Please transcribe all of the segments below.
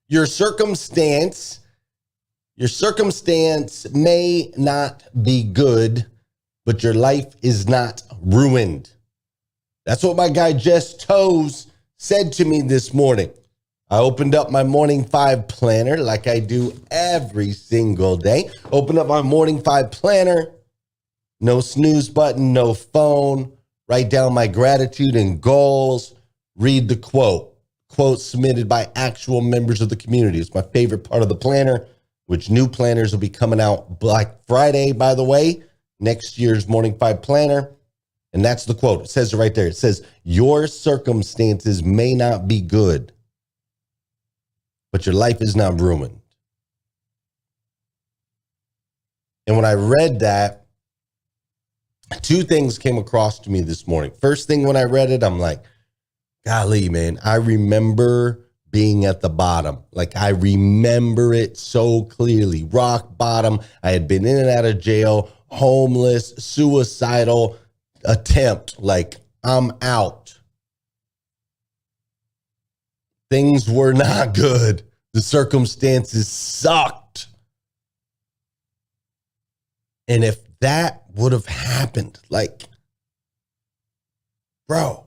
Your circumstance may not be good, but your life is not ruined. That's what my guy Jess Toes said to me this morning. I opened up my Morning 5 planner like I do every single day. Open up my Morning 5 planner. No snooze button, no phone. Write down my gratitude and goals. Read the quote. Quote submitted by actual members of the community. It's my favorite part of the planner, which new planners will be coming out Black Friday, by the way. Next year's Morning 5 planner. And that's the quote. It says it right there. It says, your circumstances may not be good, but your life is not ruined. And when I read that, two things came across to me this morning. First thing when I read it, I'm like, golly, man, I remember being at the bottom. Like, I remember it so clearly. Rock bottom. I had been in and out of jail, homeless, suicidal attempt. Like, I'm out. Things were not good. The circumstances sucked. And if that would have happened, like, bro,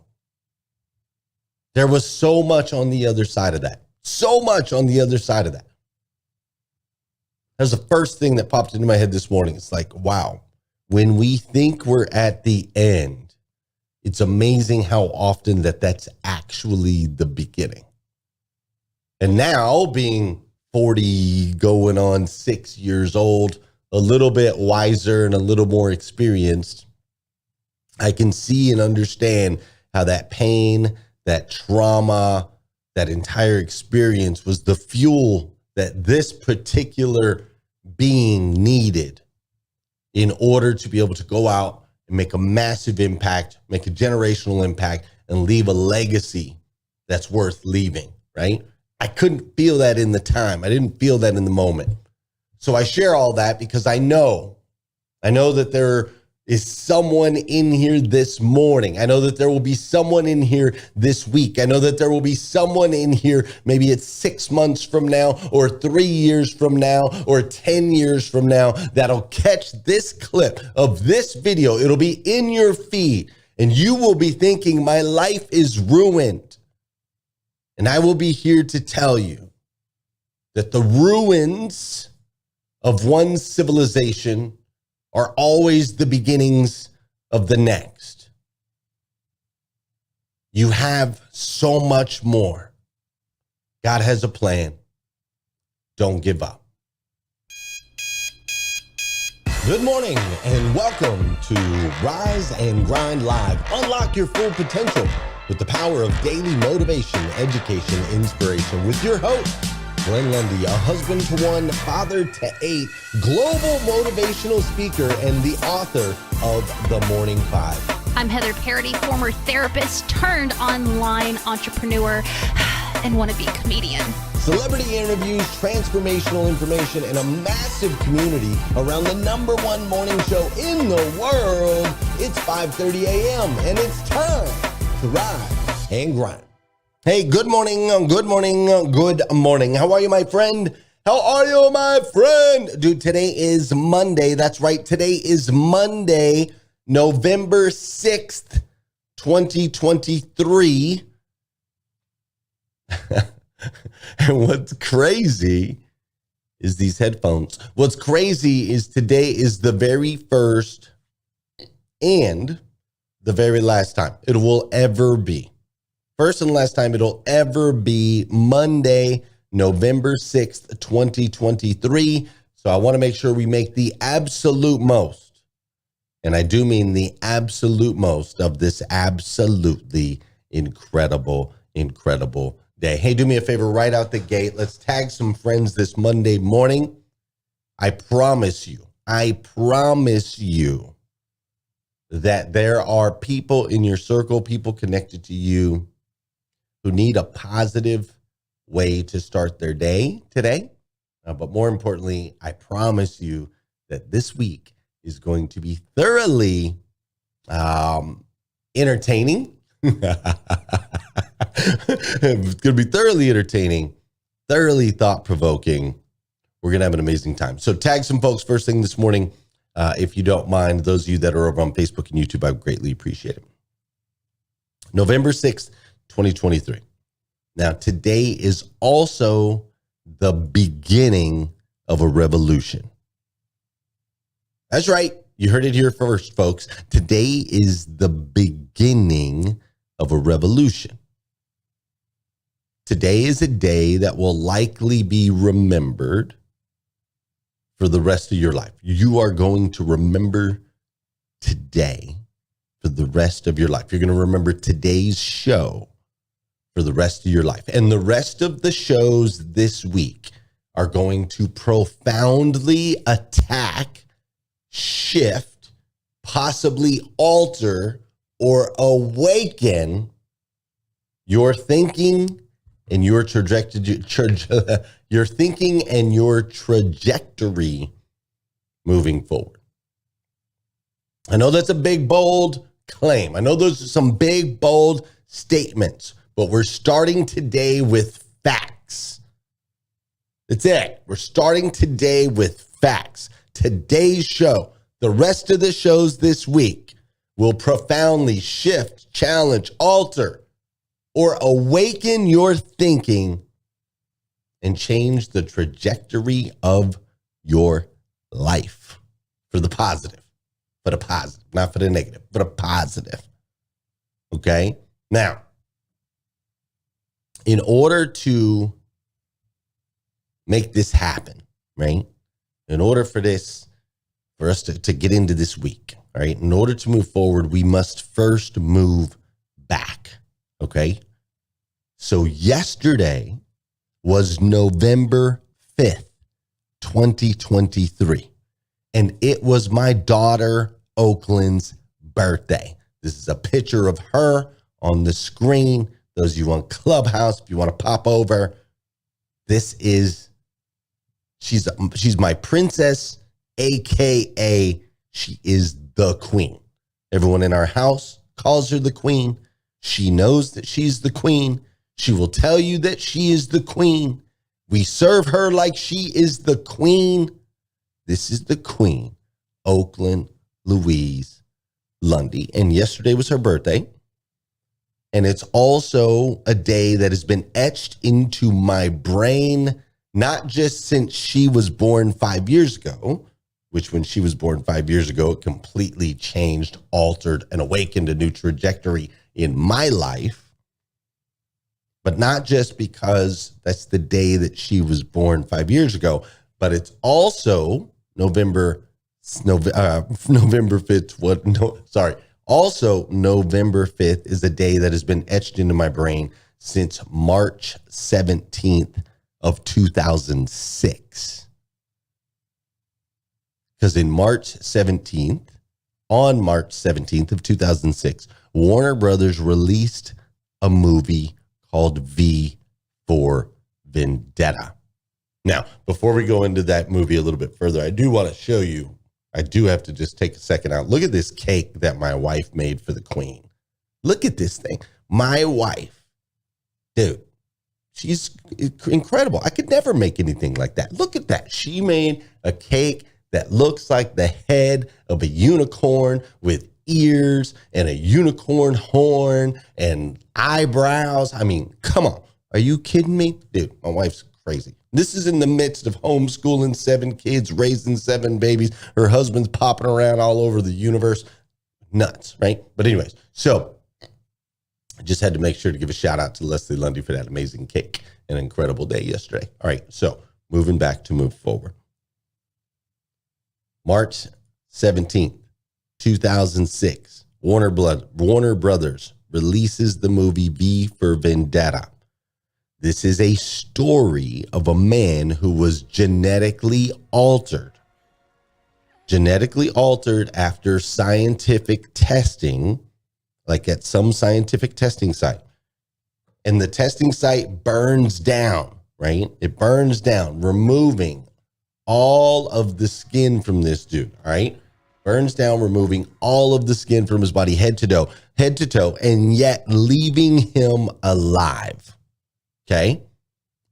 there was so much on the other side of that. So much on the other side of that. That was the first thing that popped into my head this morning. It's like, wow, when we think we're at the end, it's amazing how often that's actually the beginning. And now, being 40, going on 6 years old, a little bit wiser and a little more experienced, I can see and understand how that pain, that trauma, that entire experience was the fuel that this particular being needed in order to be able to go out and make a massive impact, make a generational impact, and leave a legacy that's worth leaving, right? I couldn't feel that in the time. I didn't feel that in the moment. So I share all that because I know that there is someone in here this morning. I know that there will be someone in here this week. I know that there will be someone in here, maybe it's 6 months from now, or 3 years from now, or 10 years from now, that'll catch this clip of this video. It'll be in your feed, and you will be thinking, my life is ruined. And I will be here to tell you that the ruins of one civilization are always the beginnings of the next. You have so much more. God has a plan. Don't give up. Good morning and welcome to Rise and Grind Live. Unlock your full potential with the power of daily motivation, education, inspiration with your host, Lundy, a husband to one, father to 8, global motivational speaker, and the author of The Morning 5. I'm Heather Parody, former therapist turned online entrepreneur and wannabe comedian. Celebrity interviews, transformational information, and a massive community around the #1 morning show in the world. It's 5:30 a.m. and it's time to rise and grind. Hey, good morning, good morning, good morning. How are you, my friend? How are you, my friend? Dude, today is Monday. That's right. Today is Monday, November 6th, 2023. And what's crazy is these headphones. What's crazy is today is the very first and the very last time it will ever be. First and last time it'll ever be Monday, November 6th, 2023. So I want to make sure we make the absolute most, and I do mean the absolute most, of this absolutely incredible, incredible day. Hey, do me a favor right out the gate. Let's tag some friends this Monday morning. I promise you that there are people in your circle, people connected to you, who need a positive way to start their day today. But more importantly, I promise you that this week is going to be thoroughly entertaining. It's going to be thoroughly entertaining, thoroughly thought-provoking. We're going to have an amazing time. So tag some folks first thing this morning. If you don't mind, those of you that are over on Facebook and YouTube, I would greatly appreciate it. November 6th, 2023. Now, today is also the beginning of a revolution. That's right. You heard it here first, folks. Today is the beginning of a revolution. Today is a day that will likely be remembered for the rest of your life. You are going to remember today for the rest of your life. You're going to remember today's show for the rest of your life. And the rest of the shows this week are going to profoundly attack, shift, possibly alter, or awaken your thinking and your trajectory, your thinking and your trajectory moving forward. I know that's a big, bold claim. I know those are some big, bold statements, but we're starting today with facts. That's it. We're starting today with facts. Today's show, the rest of the shows this week, will profoundly shift, challenge, alter, or awaken your thinking and change the trajectory of your life for the positive, not for the negative, for the positive. Okay? Now, in order to make this happen, right? In order for us to get into this week, all right? In order to move forward, we must first move back. Okay. So yesterday was November 5th, 2023. And it was my daughter, Oakland's birthday. This is a picture of her on the screen. Those of you on Clubhouse, if you want to pop over, she's my princess, AKA she is the queen. Everyone in our house calls her the queen. She knows that she's the queen. She will tell you that she is the queen. We serve her like she is the queen. This is the queen, Oakland Louise Lundy. And yesterday was her birthday. And it's also a day that has been etched into my brain, not just since she was born 5 years ago, which when she was born 5 years ago, it completely changed, altered, and awakened a new trajectory in my life, but not just because that's the day that she was born 5 years ago, but it's also November 5th. Also, November 5th is a day that has been etched into my brain since March 17th of 2006. Because on March 17th of 2006, Warner Brothers released a movie called V for Vendetta. Now, before we go into that movie a little bit further, I do want to show you, I do have to just take a second out. Look at this cake that my wife made for the queen. Look at this thing. My wife, dude, she's incredible. I could never make anything like that. Look at that. She made a cake that looks like the head of a unicorn with ears and a unicorn horn and eyebrows. I mean, come on. Are you kidding me? Dude, my wife's crazy. This is in the midst of homeschooling 7 kids, raising 7 babies. Her husband's popping around all over the universe. Nuts, right? But anyways, so I just had to make sure to give a shout out to Leslie Lundy for that amazing cake. An incredible day yesterday. All right, so moving back to move forward. March 17th, 2006, Warner Brothers releases the movie V for Vendetta. This is a story of a man who was genetically altered after scientific testing, like at some scientific testing site. And the testing site burns down, right? It burns down, removing all of the skin from this dude, all right? Burns down, removing all of the skin from his body, head to toe, and yet leaving him alive. Okay.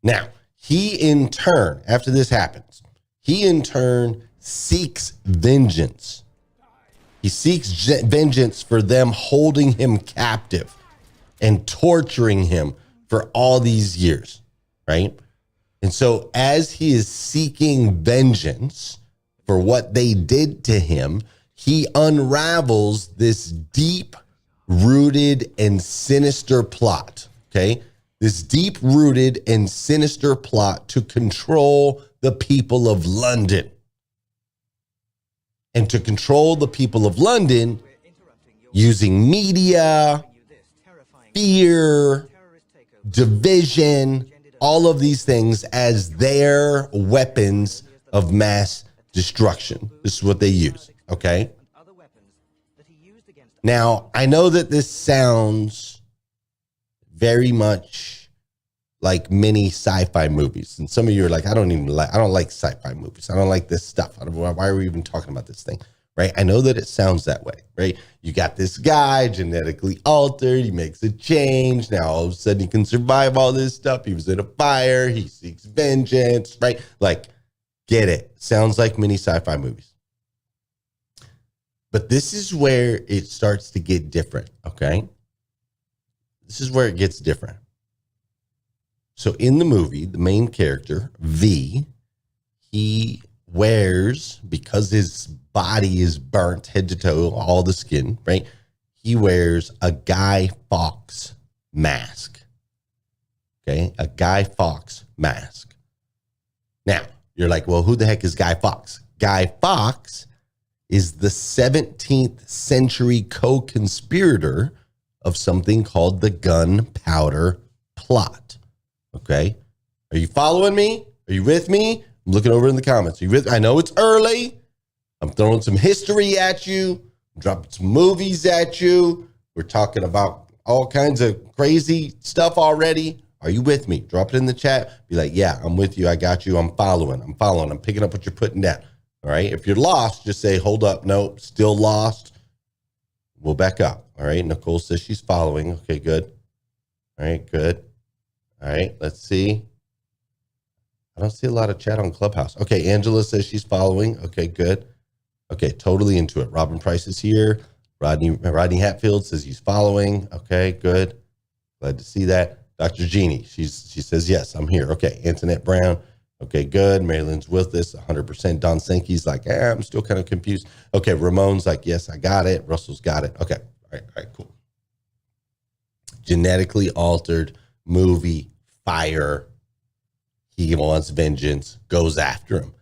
Now, he in turn, after this happens, he in turn seeks vengeance. He seeks vengeance for them holding him captive and torturing him for all these years, right? And so as he is seeking vengeance for what they did to him, he unravels this deep-rooted and sinister plot, okay? This deep-rooted and sinister plot to control the people of London. And to control the people of London using media, fear, division, all of these things as their weapons of mass destruction. This is what they use, okay? Now, I know that this sounds very much like mini sci-fi movies. And some of you are like, I don't like sci-fi movies. I don't like this stuff. Why are we even talking about this thing? Right? I know that it sounds that way, right? You got this guy genetically altered. He makes a change. Now all of a sudden he can survive all this stuff. He was in a fire. He seeks vengeance, right? Like, get it. Sounds like mini sci-fi movies. But this is where it starts to get different, okay? This is where it gets different. So in the movie, the main character, V, he wears, because his body is burnt head to toe, all the skin, right? He wears a Guy Fawkes mask. Okay, a Guy Fawkes mask. Now, you're like, well, who the heck is Guy Fawkes? Guy Fawkes is the 17th century co-conspirator of something called the Gunpowder Plot. Okay, are you following me? Are you with me? I'm looking over in the comments. Are you with? I know it's early. I'm throwing some history at you. I'm dropping some movies at you. We're talking about all kinds of crazy stuff already. Are you with me? Drop it in the chat. Be like, yeah, I'm with you. I got you. I'm following. I'm picking up what you're putting down. All right. If you're lost, just say, hold up. Nope. Still lost. We'll back up. All right. Nicole says she's following. Okay, good. All right, good. All right, let's see. I don't see a lot of chat on Clubhouse. Okay, Angela says she's following. Okay, good. Okay, totally into it. Robin Price is here. Rodney Hatfield says he's following. Okay, good. Glad to see that. Dr. Jeannie, she says, yes, I'm here. Okay, Antoinette Brown. Okay, good. Marilyn's with us, 100%. Don Sankey's like, I'm still kind of confused. Okay, Ramon's like, yes, I got it. Russell's got it. Okay, all right, cool. Genetically altered movie, fire. He wants vengeance, goes after him,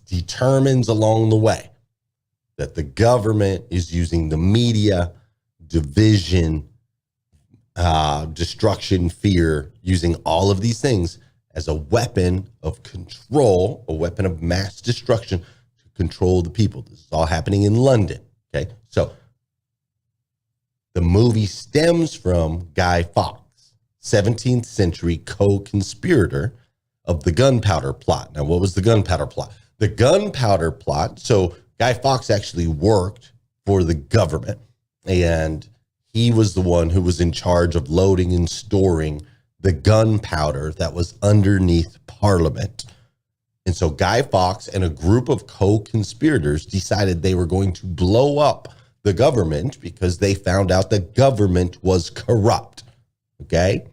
determines along the way that the government is using the media, division, destruction, fear, using all of these things as a weapon of control, a weapon of mass destruction to control the people. This is all happening in London, okay? So the movie stems from Guy Fawkes, 17th century co-conspirator of the Gunpowder Plot. Now, what was the Gunpowder Plot? The Gunpowder Plot, so Guy Fawkes actually worked for the government, and he was the one who was in charge of loading and storing the gunpowder that was underneath Parliament. And so Guy Fawkes and a group of co-conspirators decided they were going to blow up the government because they found out the government was corrupt. Okay?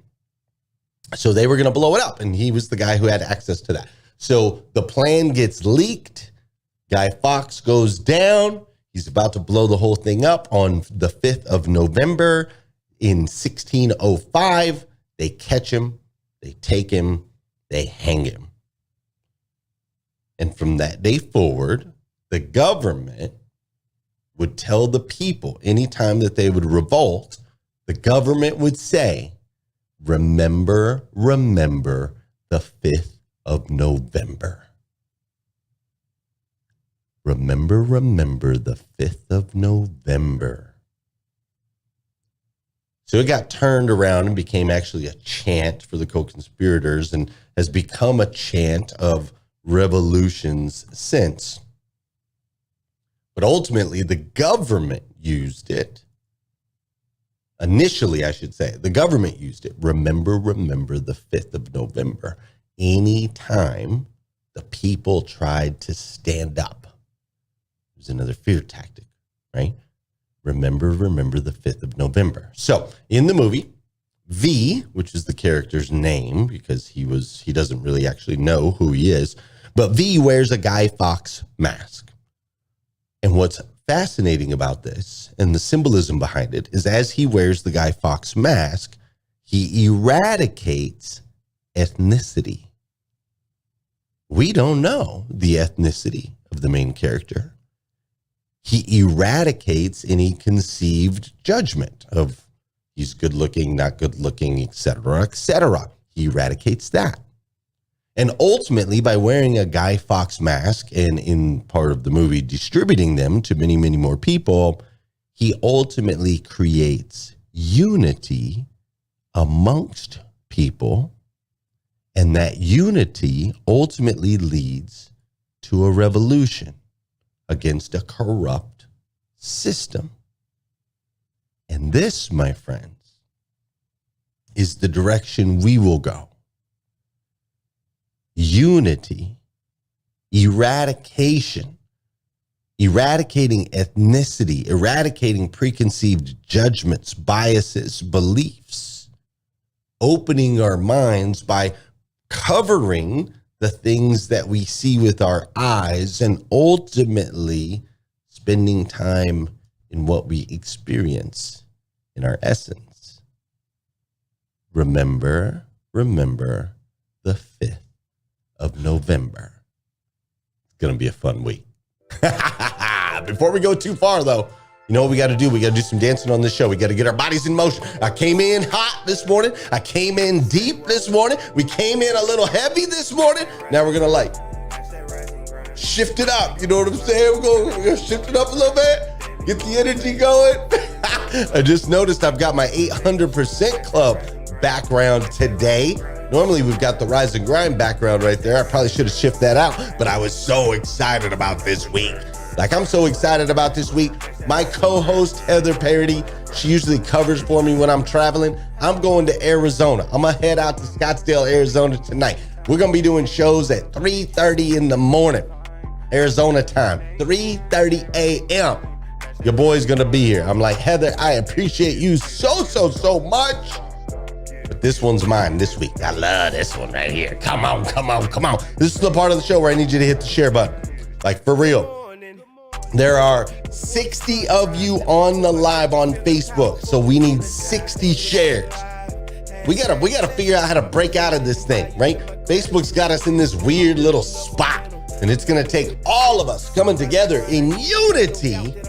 So they were going to blow it up, and he was the guy who had access to that. So the plan gets leaked. Guy Fawkes goes down. He's about to blow the whole thing up on the 5th of November in 1605. They catch him, they take him, they hang him. And from that day forward, the government would tell the people anytime that they would revolt, the government would say, remember the 5th of November. Remember the 5th of November. So it got turned around and became actually a chant for the co-conspirators and has become a chant of revolutions since. But ultimately, the government used it. Initially, I should say, the government used it. Remember the 5th of November. anytime the people tried to stand up. It was another fear tactic, right? Remember the 5th of November. So in the movie, V, which is the character's name, because he doesn't really actually know who he is, but V wears a Guy Fawkes mask. And what's fascinating about this and the symbolism behind it is as he wears the Guy Fawkes mask, he eradicates ethnicity. We don't know the ethnicity of the main character. He eradicates any conceived judgment of he's good looking, not good looking, etc., etc. He eradicates that. And ultimately, by wearing a Guy Fawkes mask and in part of the movie distributing them to many, many more people, he ultimately creates unity amongst people. And that unity ultimately leads to a revolution against a corrupt system. And this, my friends, is the direction we will go. Unity, eradication, eradicating ethnicity, eradicating preconceived judgments, biases, beliefs, opening our minds by covering the things that we see with our eyes and ultimately spending time in what we experience in our essence. Remember the 5th of November. It's going to be a fun week. Before we go too far, though, you know what we got to do? We got to do some dancing on this show. We got to get our bodies in motion. I came in hot this morning. I came in deep this morning. We came in a little heavy this morning. Now we're going to shift it up. You know what I'm saying? We're going to shift it up a little bit. Get the energy going. I just noticed I've got my 800% club background today. Normally we've got the Rise and Grind background right there. I probably should have shifted that out, but I was so excited about this week. Like, I'm so excited about this week. My co-host, Heather Parody, she usually covers for me when I'm traveling. I'm going to Arizona. I'm going to head out to Scottsdale, Arizona tonight. We're going to be doing shows at 3:30 in the morning, Arizona time, 3:30 a.m. Your boy's going to be here. I'm like, Heather, I appreciate you so much. But this one's mine this week. I love this one right here. Come on. This is the part of the show where I need you to hit the share button. Like, for real. There are 60 of you on the live on Facebook, so we need 60 shares. We gotta figure out how to break out of this thing, right? Facebook's got us in this weird little spot, and it's gonna take all of us coming together in unity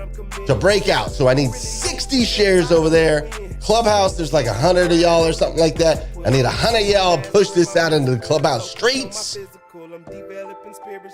to break out. So I need 60 shares over there. Clubhouse, there's like 100 of y'all or something like that. I need 100 of y'all push this out into the Clubhouse streets.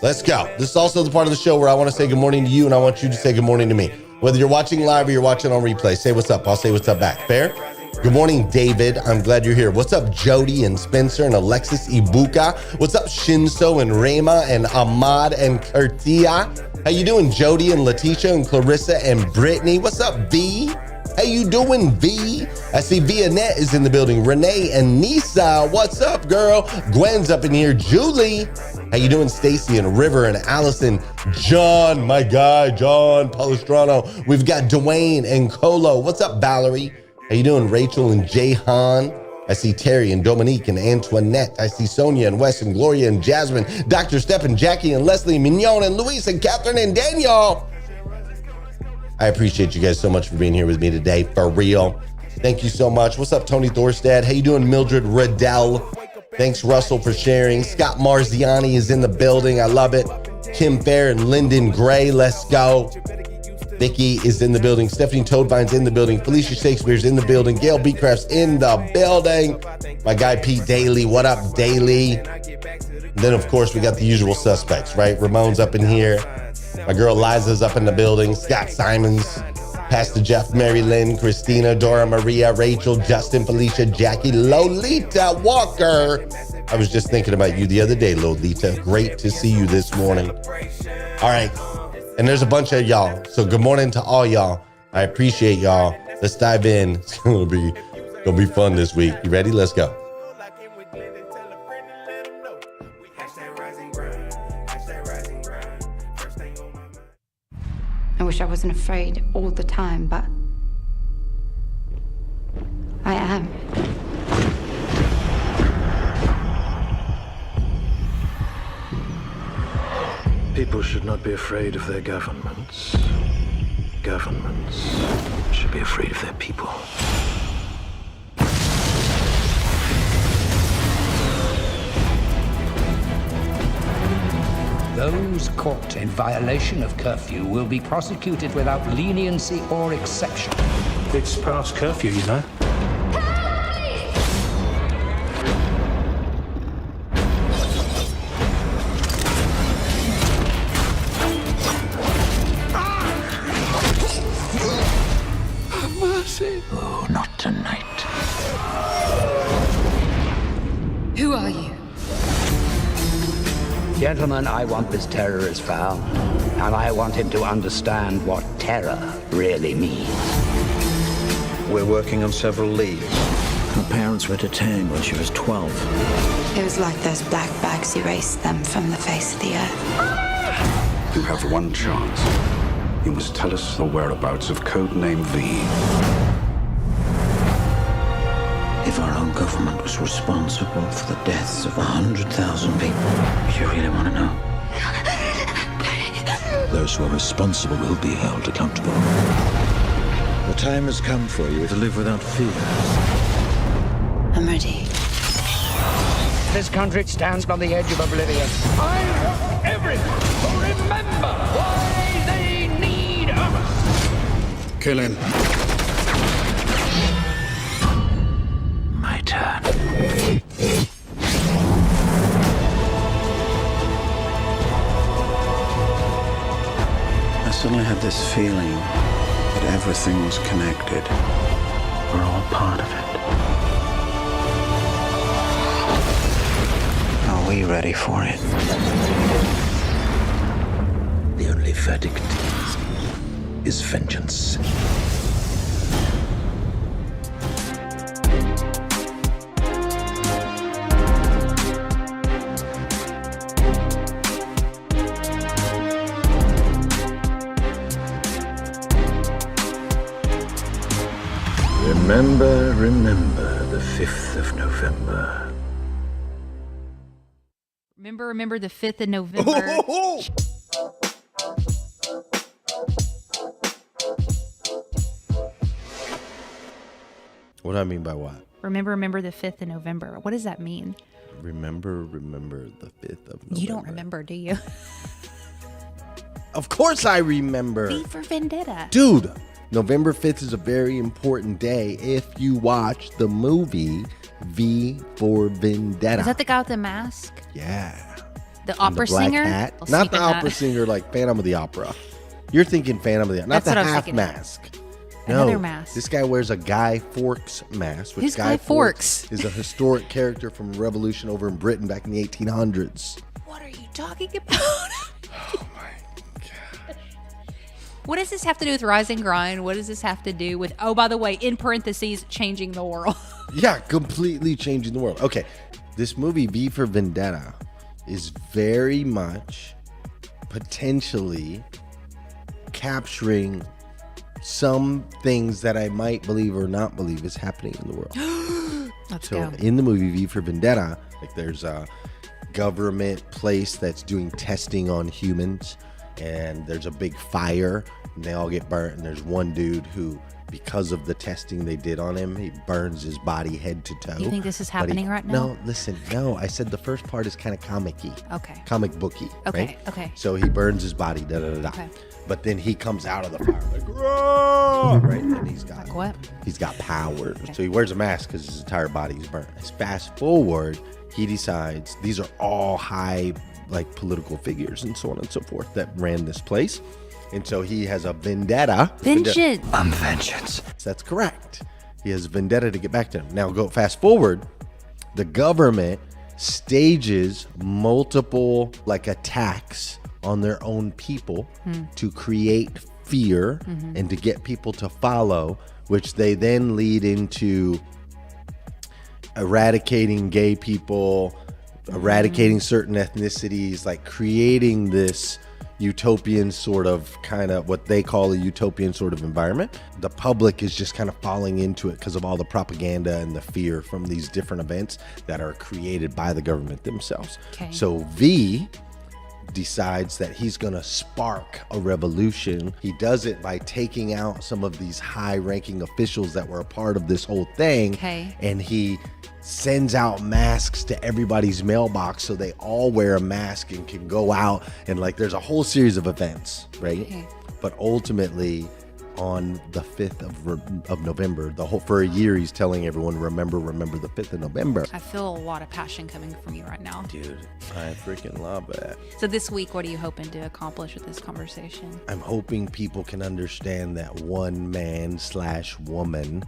Let's go. This is also the part of the show where I want to say good morning to you, and I want you to say good morning to me. Whether you're watching live or you're watching on replay, say what's up. I'll say what's up back. Fair? Good morning, David. I'm glad you're here. What's up, Jody and Spencer and Alexis Ibuka? What's up, Shinso and Rema and Ahmad and Kurtia? How you doing, Jody and Letitia and Clarissa and Brittany? What's up, V? How you doing, V? I see Vianette is in the building. Renee and Nisa, what's up, girl? Gwen's up in here. Julie, how you doing, Stacy and River and Allison? John, my guy, John Palestrano. We've got Dwayne and Colo. What's up, Valerie? How you doing, Rachel and Jahan? I see Terry and Dominique and Antoinette. I see Sonia and Wes and Gloria and Jasmine, Dr. Steph and Jackie and Leslie, Mignon and Luis and Catherine and Daniel. I appreciate you guys so much for being here with me today, for real. Thank you so much. What's up, Tony Thorstad? How you doing, Mildred Riddell? Thanks, Russell, for sharing. Scott Marziani is in the building. I love it. Kim Fair and Lyndon Gray, let's go. Vicky is in the building. Stephanie Toadvine's in the building. Felicia Shakespeare's in the building. Gail Beecraft's in the building. My guy, Pete Daly. What up, Daly? And then, of course, we got the usual suspects, right? Ramon's up in here. My girl Liza's up in the building. Scott Simons, Pastor Jeff, Mary Lynn, Christina, Dora Maria, Rachel, Justin, Felicia, Jackie, Lolita Walker. I was just thinking about you the other day, Lolita. Great to see you this morning. All right. And there's a bunch of y'all. So good morning to all y'all. I appreciate y'all. Let's dive in. It's gonna be fun this week. You ready? Let's go. Hashtag rising grind. Hashtag rising grind. First thing on my mind. I wish I wasn't afraid all the time, but I am. People should not be afraid of their governments. Governments should be afraid of their people. Those caught in violation of curfew will be prosecuted without leniency or exception. It's past curfew, you know. Mercy. Oh, not tonight. Who are you? Gentlemen, I want this terrorist found, and I want him to understand what terror really means. We're working on several leads. Her parents were detained when she was 12. It was like those black bags erased them from the face of the earth. You have one chance. You must tell us the whereabouts of Codename V. If our own government was responsible for the deaths of 100,000 people, you really want to know? Those who are responsible will be held accountable. The time has come for you to live without fear. I'm ready. This country stands on the edge of oblivion. I want everyone to remember why they need us. Kill him. My turn. I suddenly had this feeling that everything was connected. We're all part of it. Are we ready for it? The only verdict is vengeance. Remember the 5th of November. Remember the 5th of November. What do I mean by what? Remember the 5th of November. What does that mean? Remember the 5th of November. You don't remember, do you? Of course I remember. V for Vendetta. Dude, November 5th is a very important day if you watch the movie V for Vendetta. Is that the guy with the mask? Yeah. The And opera the black singer? hat. I'll Not sleep the in that. opera singer like Phantom of the Opera. You're thinking Phantom of the Opera. Not That's the what I was half thinking. mask. Another No, mask. This guy wears a Guy Fawkes mask. Which Who's Guy Fawkes? is a historic character from Revolution over in Britain back in the 1800s. What are you talking about? Oh my God. What does this have to do with Rise and Grind? What does this have to do with, oh, by the way, in parentheses, changing the world? Yeah, completely changing the world. Okay, this movie V for Vendetta is very much potentially capturing some things that I might believe or not believe is happening in the world. Let's So go. in the movie V for Vendetta, like there's a government place that's doing testing on humans, and there's a big fire and they all get burnt, and there's one dude who, because of the testing they did on him, he burns his body head to toe. You think this is But happening right now? No, listen, no. I said the first part is kind of comic-y. Okay. Comic booky. Okay, Right? okay. So he burns his body, da-da-da-da. Okay. But then he comes out of the fire like, "Roar!" Right? And he's got Like what? He's got power. So he wears a mask because his entire body is burnt. Fast forward, he decides these are all high, like, political figures and so on and so forth that ran this place. And so he has a vendetta. Vengeance. I'm vengeance. That's correct. He has vendetta to get back to him. Now go fast forward. The government stages multiple like attacks on their own people to create fear and to get people to follow, which they then lead into eradicating gay people, eradicating certain ethnicities, like creating this utopian sort of kind of what they call a utopian sort of environment. The public is just kind of falling into it because of all the propaganda and the fear from these different events that are created by the government themselves. Okay. So V decides that he's going to spark a revolution. He does it by taking out some of these high-ranking officials that were a part of this whole thing. Okay. And he sends out masks to everybody's mailbox so they all wear a mask and can go out, and like there's a whole series of events, right? Okay. But ultimately on the 5th of November, for a year he's telling everyone, remember the 5th of November. I feel a lot of passion coming from you right now. Dude, I freaking love that. So this week, what are you hoping to accomplish with this conversation? I'm hoping people can understand that one man/woman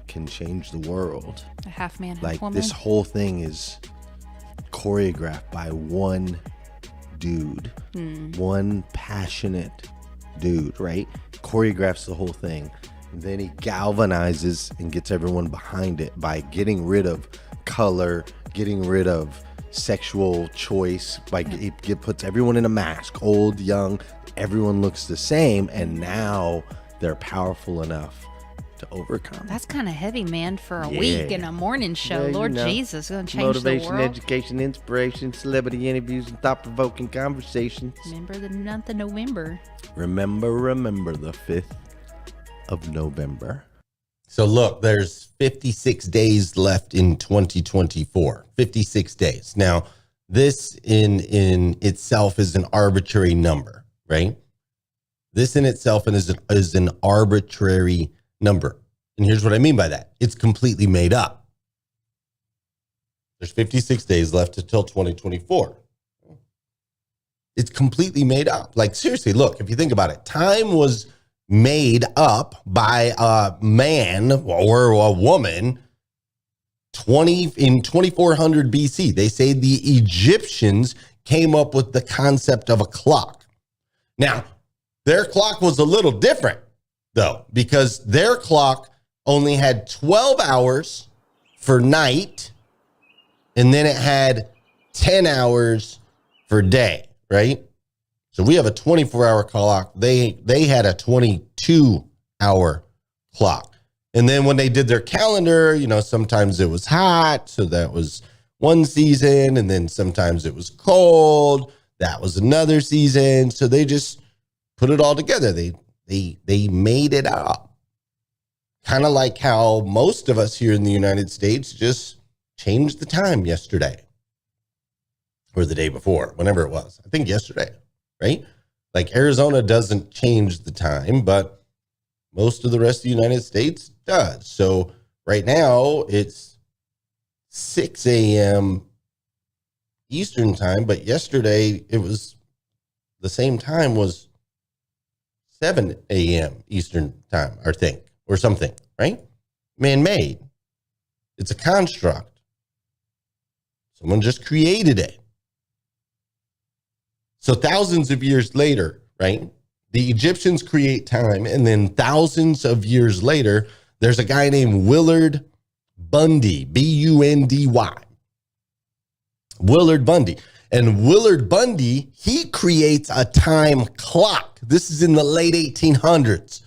can change the world. A half man, half Like woman? this whole thing is choreographed by one dude, one passionate dude, right? Choreographs the whole thing. And then he galvanizes and gets everyone behind it by getting rid of color, getting rid of sexual choice, by it puts everyone in a mask, old, young, everyone looks the same, and now they're powerful enough to overcome. That's kind of heavy, man, for a Yeah. week in a morning show. Well, you Lord know, Jesus, going to change motivation, the world. education, inspiration, celebrity interviews, and thought-provoking conversations. Remember the month of November. Remember the 5th of November. So look, there's 56 days left in 2024. 56 days. Now, this in itself is an arbitrary number, right? This in itself is an arbitrary number. And here's what I mean by that. It's completely made up. There's 56 days left until 2024. It's completely made up. Like, seriously, look, if you think about it, time was made up by a man or a woman in 2400 BC. They say the Egyptians came up with the concept of a clock. Now, their clock was a little different, though, because their clock only had 12 hours for night, and then it had 10 hours for day, right? So we have a 24-hour clock. They had a 22-hour clock. And then when they did their calendar, sometimes it was hot, so that was one season, and then sometimes it was cold. That was another season. So they just put it all together. They made it up. Kind of like how most of us here in the United States just changed the time yesterday or the day before, whenever it was. I think yesterday, right? Like Arizona doesn't change the time, but most of the rest of the United States does. So right now it's 6 a.m. Eastern time, but yesterday it was the same time was 7 a.m. Eastern time, I think, or something, right? Man-made. It's a construct. Someone just created it. So thousands of years later, right? The Egyptians create time, and then thousands of years later, there's a guy named Willard Bundy, B-U-N-D-Y. Willard Bundy. And Willard Bundy, he creates a time clock. This is in the late 1800s,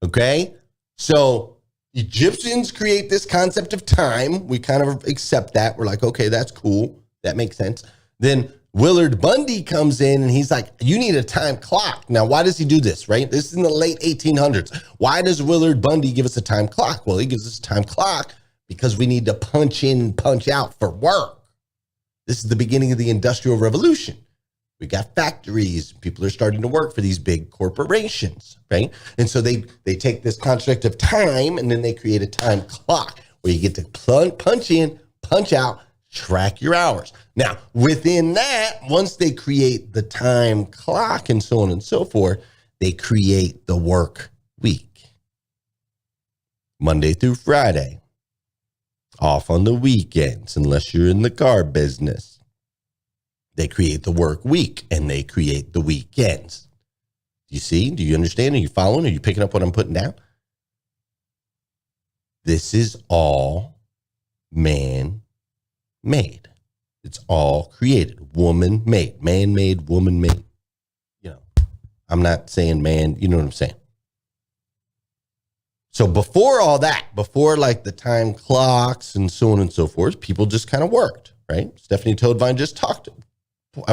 okay? So Egyptians create this concept of time. We kind of accept that. We're like, okay, that's cool. That makes sense. Then Willard Bundy comes in and he's like, you need a time clock. Now, why does he do this, right? This is in the late 1800s. Why does Willard Bundy give us a time clock? Well, he gives us a time clock because we need to punch in and punch out for work. This is the beginning of the Industrial Revolution. We got factories. People are starting to work for these big corporations, right? And so they take this construct of time and then they create a time clock where you get to punch in, punch out, track your hours. Now, within that, once they create the time clock and so on and so forth, they create the work week. Monday through Friday. Off on the weekends, unless you're in the car business. They create the work week and they create the weekends. Do you see? Do you understand? Are you following? Are you picking up what I'm putting down? This is all man-made. It's all created, woman made, man made, woman made. You know, I'm not saying man, you know what I'm saying? So before all that, before like the time clocks and so on and so forth, people just kind of worked, right? Stephanie Toadvine just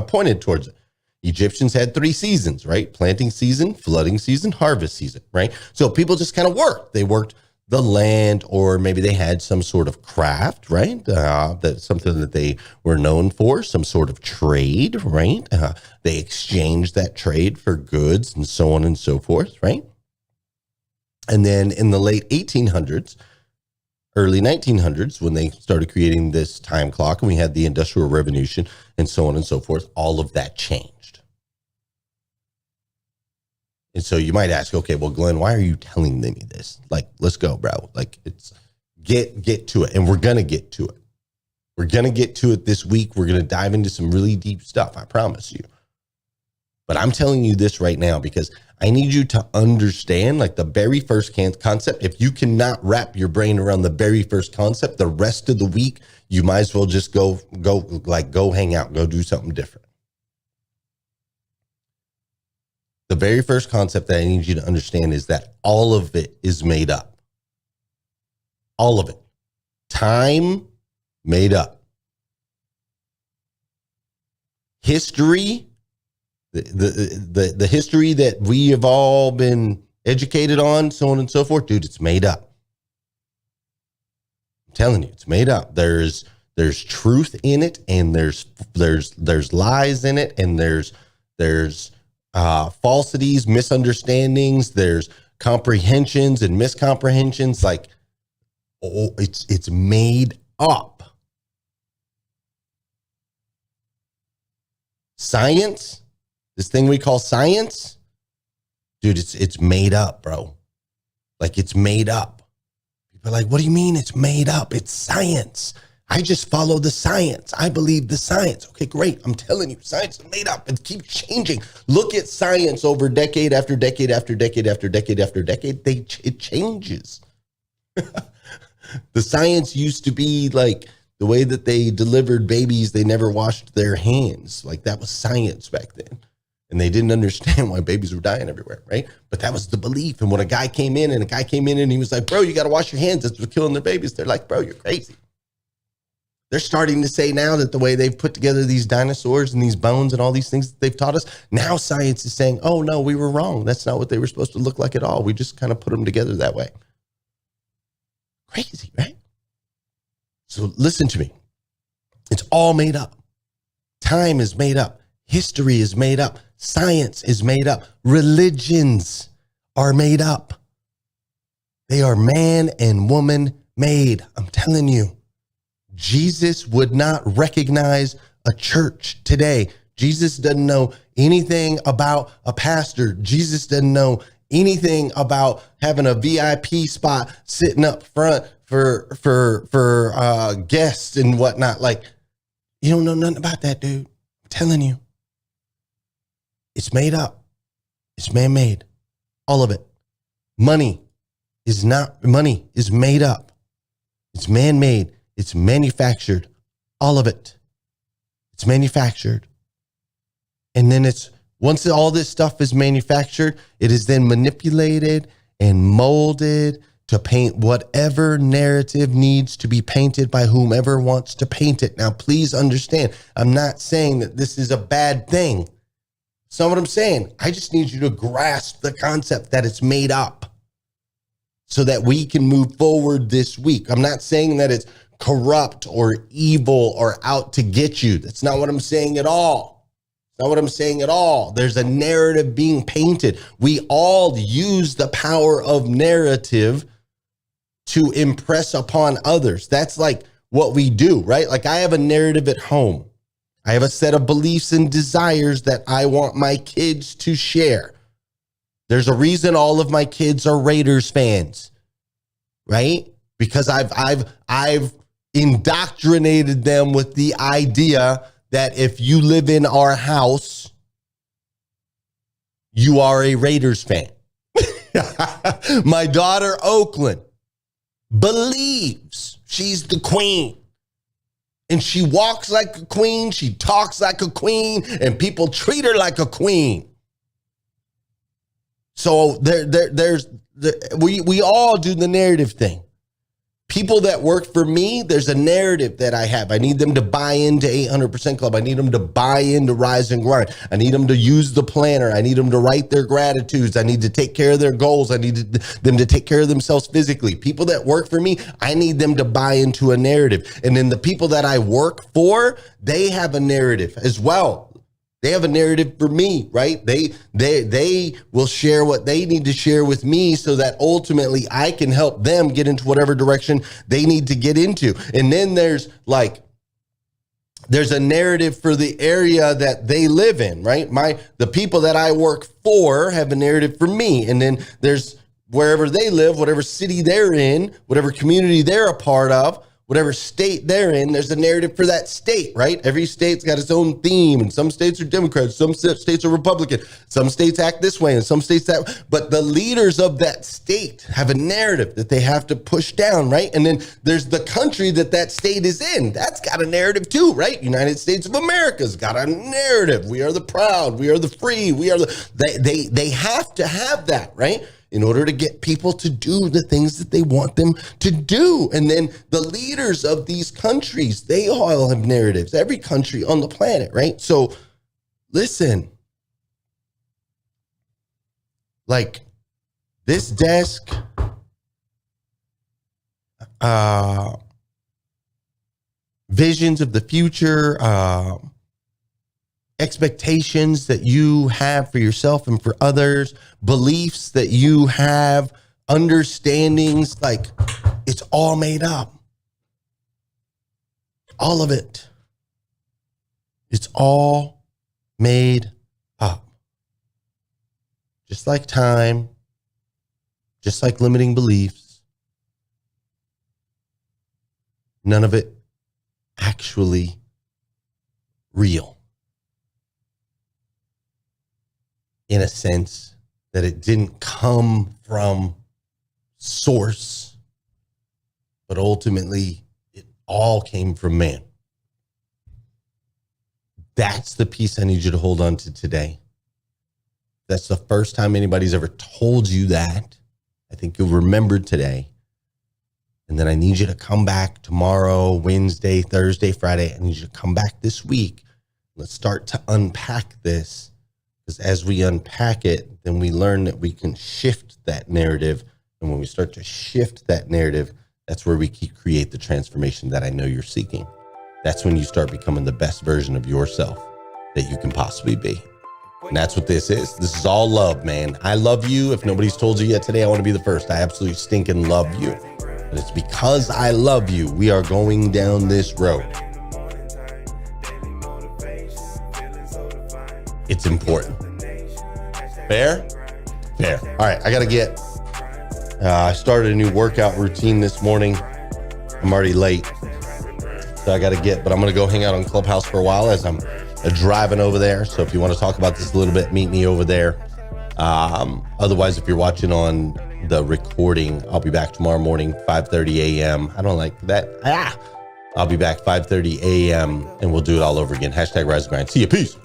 pointed towards it. Egyptians had 3 seasons, right? Planting season, flooding season, harvest season, right? So people just kind of worked. They worked the land, or maybe they had some sort of craft, right? That's something that they were known for, some sort of trade, right? They exchanged that trade for goods and so on and so forth, right? And then in the late 1800s, early 1900s, when they started creating this time clock and we had the Industrial Revolution and so on and so forth, all of that changed. And so you might ask, okay, well, Glenn, why are you telling me this? Like, let's go, bro. Like, it's get to it. And we're going to get to it. We're going to get to it this week. We're going to dive into some really deep stuff. I promise you. But I'm telling you this right now because I need you to understand, like, the very first concept. If you cannot wrap your brain around the very first concept, the rest of the week, you might as well just go hang out, go do something different. The very first concept that I need you to understand is that all of it is made up. All of it. Time, made up. History, the history that we have all been educated on, so on and so forth, dude, it's made up. I'm telling you, it's made up. There's truth in it, and there's lies in it, and there's falsities, misunderstandings, there's comprehensions and miscomprehensions. Like, oh, it's made up. Science, this thing we call science, dude, it's made up, bro. Like, it's made up. People are like, what do you mean it's made up? It's science. I just follow the science. I believe the science. Okay, great. I'm telling you, science is made up and keeps changing. Look at science over decade after decade after decade after decade after decade. It changes. The science used to be like the way that they delivered babies, they never washed their hands. Like, that was science back then. And they didn't understand why babies were dying everywhere, right? But that was the belief. And when a guy came in and he was like, bro, you got to wash your hands. That's what's killing their babies. They're like, bro, you're crazy. They're starting to say now that the way they've put together these dinosaurs and these bones and all these things that they've taught us, now science is saying, oh, no, we were wrong. That's not what they were supposed to look like at all. We just kind of put them together that way. Crazy, right? So listen to me. It's all made up. Time is made up. History is made up. Science is made up. Religions are made up. They are man and woman made. I'm telling you. Jesus would not recognize a church today. Jesus doesn't know anything about a pastor. Jesus doesn't know anything about having a VIP spot sitting up front for guests and whatnot. Like, you don't know nothing about that, dude. I'm telling you. It's made up. It's man-made. All of it. Money is made up. It's man-made. It's manufactured. All of it. It's manufactured. And then once all this stuff is manufactured, it is then manipulated and molded to paint whatever narrative needs to be painted by whomever wants to paint it. Now, please understand, I'm not saying that this is a bad thing. That's not what I'm saying. I just need you to grasp the concept that it's made up so that we can move forward this week. I'm not saying that it's corrupt or evil or out to get you. That's not what I'm saying at all. That's not what I'm saying at all. There's a narrative being painted. We all use the power of narrative to impress upon others. That's like what we do, right? Like, I have a narrative at home. I have a set of beliefs and desires that I want my kids to share. There's a reason all of my kids are Raiders fans, right? Because I've indoctrinated them with the idea that if you live in our house, you are a Raiders fan. My daughter, Oakland, believes she's the queen And she walks like a queen. She talks like a queen. And people treat her like a queen. So we all do the narrative thing. People that work for me, there's a narrative that I have. I need them to buy into 800% Club. I need them to buy into Rise and Grind. I need them to use the planner. I need them to write their gratitudes. I need to take care of their goals. I need them to take care of themselves physically. People that work for me, I need them to buy into a narrative. And then the people that I work for, they have a narrative as well. They have a narrative for me, right? They will share what they need to share with me so that ultimately I can help them get into whatever direction they need to get into. And then there's a narrative for the area that they live in, right? The people that I work for have a narrative for me. And then there's wherever they live, whatever city they're in, whatever community they're a part of, whatever state they're in, there's a narrative for that state, right? Every state's got its own theme, and some states are Democrats, some states are Republican, some states act this way, and some states that. But the leaders of that state have a narrative that they have to push down, right? And then there's the country that state is in. That's got a narrative too, right? United States of America's got a narrative. We are the proud. We are the free. We are the. They have to have that, right? In order to get people to do the things that they want them to do. And then the leaders of these countries, they all have narratives, every country on the planet, right? So listen, like this desk, visions of the future, expectations that you have for yourself and for others, beliefs that you have, understandings, like it's all made up. All of it. It's all made up. Just like time, just like limiting beliefs. None of it actually real. In a sense that it didn't come from source, but ultimately it all came from man. That's the piece I need you to hold on to today. That's the first time anybody's ever told you that. I think you'll remember today. And then I need you to come back tomorrow, Wednesday, Thursday, Friday. I need you to come back this week. Let's start to unpack this. Because as we unpack it, then we learn that we can shift that narrative. And when we start to shift that narrative, that's where we create the transformation that I know you're seeking. That's when you start becoming the best version of yourself that you can possibly be. And that's what this is. This is all love, man. I love you. If nobody's told you yet today, I want to be the first. I absolutely stinking love you. But it's because I love you, we are going down this road. It's important. Fair? Fair. All right, I got to get, I started a new workout routine this morning. I'm already late. So I got to get, but I'm going to go hang out on Clubhouse for a while as I'm driving over there. So if you want to talk about this a little bit, meet me over there. Otherwise, if you're watching on the recording, I'll be back tomorrow morning, 5:30 a.m. I don't like that. I'll be back 5:30 a.m. and we'll do it all over again. #RiseAndGrind. See you. Peace.